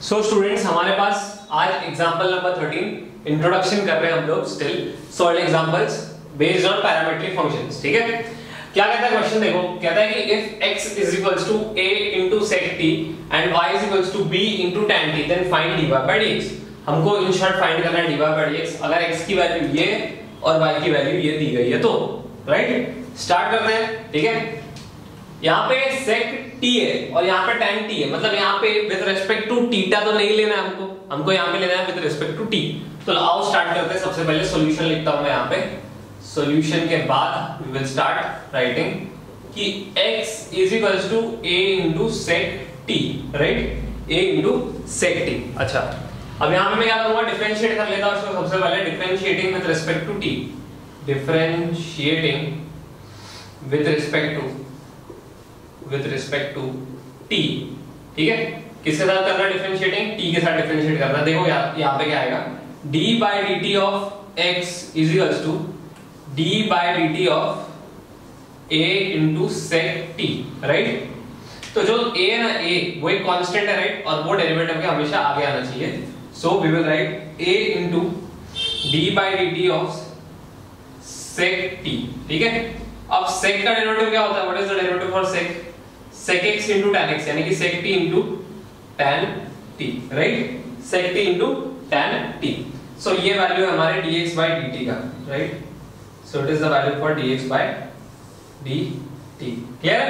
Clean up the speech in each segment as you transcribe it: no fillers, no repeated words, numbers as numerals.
So students, हमारे पास आज example number 13 introduction कर रहे हैं हम लोग still solve examples based on parametric functions. ठीक है, क्या कहता है क्वेश्चन देखो, कहता है कि if x is equals to a into sec t and y is equals to b into tan t then find dy by dx। हमको इन शॉर्ट फाइंड करना है dy by dx। अगर x की value ये और y की value ये दी गई है तो राइट स्टार्ट करते हैं। ठीक है, यहाँ पे sec t है और यहाँ पे tan t है, मतलब यहाँ पे विद रिस्पेक्ट टू थीटा तो नहीं लेना है हमको यहाँ पे लेना है विद रिस्पेक्ट टू t। तो आओ स्टार्ट करते हैं। सबसे पहले सॉल्यूशन लिखता हूं मैं यहाँ पे। सॉल्यूशन के बाद वी विल स्टार्ट राइटिंग कि x is equals to a into sec t, right, a into sec t। अच्छा, अब यहाँ पे मैं क्या करूंगा, डिफरेंशिएट कर लेता हूं इसको। सबसे पहले differentiating with respect to t, differentiating with respect to t। ठीक है, किसके साथ करना है डिफरेंशिएटिंग, t के साथ डिफरेंशिएट करना है। देखो यहाँ पे क्या आएगा, d by dt of x is equals to d by dt of a into sec t, right. तो जो a है ना, a वो एक कांस्टेंट है, राइट, और वो डेरिवेटिव के हमेशा आगे आना चाहिए। So we will write a into d by dt of sec t। ठीक है, अब sec का डेरिवेटिव क्या होता है, what is the derivative for sec, sec x into tan x, यानी कि sec t into tan t, right, sec t into tan t। सो ये वैल्यू है हमारे dx by dt का, right. So it is the value for dx by dt। Clear,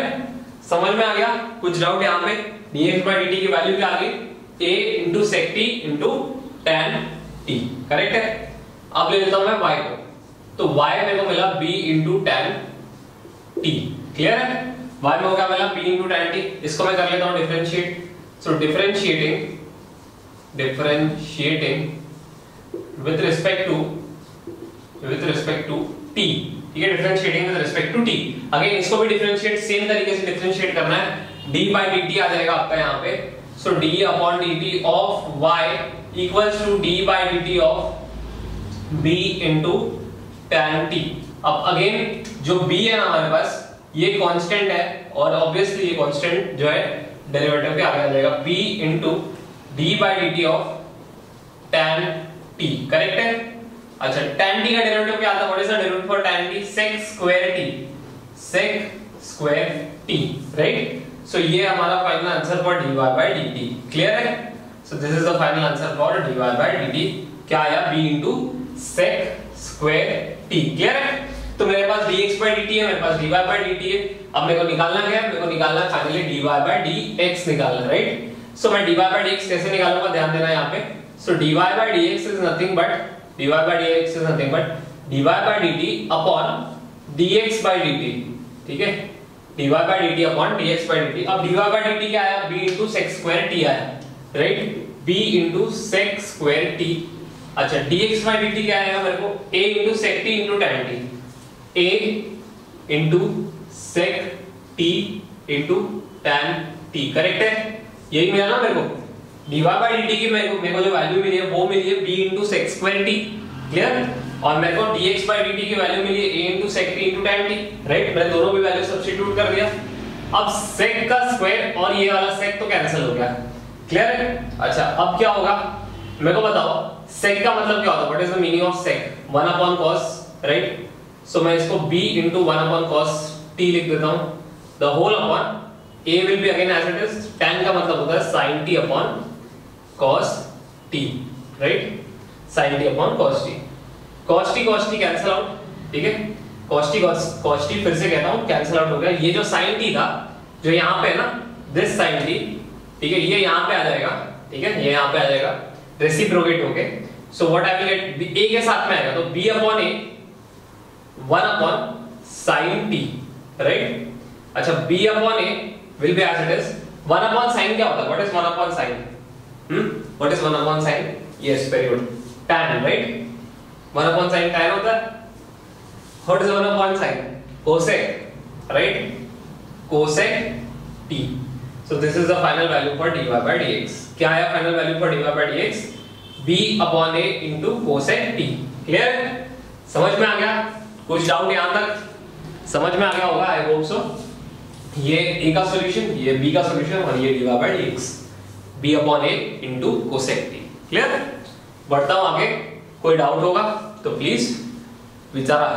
समझ में आ गया? कुछ डाउट यहाँ पे? dx by dt की वैल्यू क्या आ गई, a into sec t into tan t, correct है। अब ले लेता हूं मैं y को, तो y मेरे को मिला b into tan t। Clear है, y में हो गया मिला b into tan t। इसको मैं कर लेता हूं differentiate. So differentiating with respect to t। ठीक है, differentiating with respect to t। Again इसको भी डिफरेंशिएट सेम तरीके से डिफरेंशिएट करना है। d by dt आ जाएगा आपका यहाँ पे। सो d upon dt of y equals to d by dt of b into tan t। अब अगेन जो b है ना हमारे पास, ये कांस्टेंट है और ऑब्वियसली ये कांस्टेंट जो है डेरिवेटिव के आगे आ जाएगा, b into d by dt of tan t, correct है। अच्छा, tan t का डेरिवेटिव क्या आता है, what is the derivative for tan t, sec square t, right. So ये हमारा final answer for dy by dt। Clear है, so this is the final answer for dy by dt। क्या आया, b into sec square t। Clear है, तो मेरे पास dx by dt है, मेरे पास dy by dt है। अब मेरे को निकालना क्या है, मेरे को निकालना है फाइनली dy by dx निकालना, राइट। सो मैं dy by dx कैसे निकालूंगा, ध्यान देना यहाँ पे। सो dy by dx is nothing but dy by dt upon dx by dt। ठीक है, dy by dt upon dx by dt। अब dy by dt क्या आया, b into sec square t आया, right, b into sec square t। अच्छा, dx by dt क्या आएगा मेरे को, a into sec t into tan t, a into sec t into tan t, correct है। यही मिला ना मेरे को, dy by dt की मेरे को जो वैल्यू मिली है वो मिली है b into sec square t। Clear, और मेरे को dx by dt की वैल्यू मिली है a into sec t into tan t, right. मैंने दोनों भी वैल्यू सब्स्टिट्यूट कर दिया। अब sec का स्क्वायर और ये वाला sec तो कैंसिल हो गया। क्लियर है, अच्छा अब क्या होगा मेरे को बताओ, sec का मतलब क्या होता है, what is the meaning of sec, 1 upon cos, right. So मैं इसको b into 1 upon cos t लिख देता हूं, the whole upon a will be again as it is, tan का मतलब होता है sin t upon cos t, right, sin t upon cos t। cos t cancel out, ठीक है, cos t फिर से कहता हूं कैंसिल आउट हो गया। ये जो sin t था, जो यहाँ पे है ना, this sin t, ठीक है, ये यहाँ पे आ जाएगा, ठीक है, ये यहाँ पे आ जाएगा रेसिप्रोकेट होके। So what I will get, a के साथ में आएगा तो b upon a 1 upon sin t, right. अच्छा, b upon a will be as it is, 1 upon sin क्या होता है, what is 1 upon sin, what is 1 upon sin, yes very good, tan, right, 1 upon sin tan होता है। what is 1 upon sin, cosec, right, cosec t। so this is the final value for dy by dx। क्या है final value for dy by dx, b upon a into cosec t। Clear, समझ में आ गया? कुछ doubt यहां तक समझ में आ गया होगा, आई होप सो। ये a का सॉल्यूशन, ये b का सॉल्यूशन और ये dy by dx। b upon a into cosec t। Clear? बढ़ता हूं आगे, कोई डाउट होगा तो प्लीज विचारा।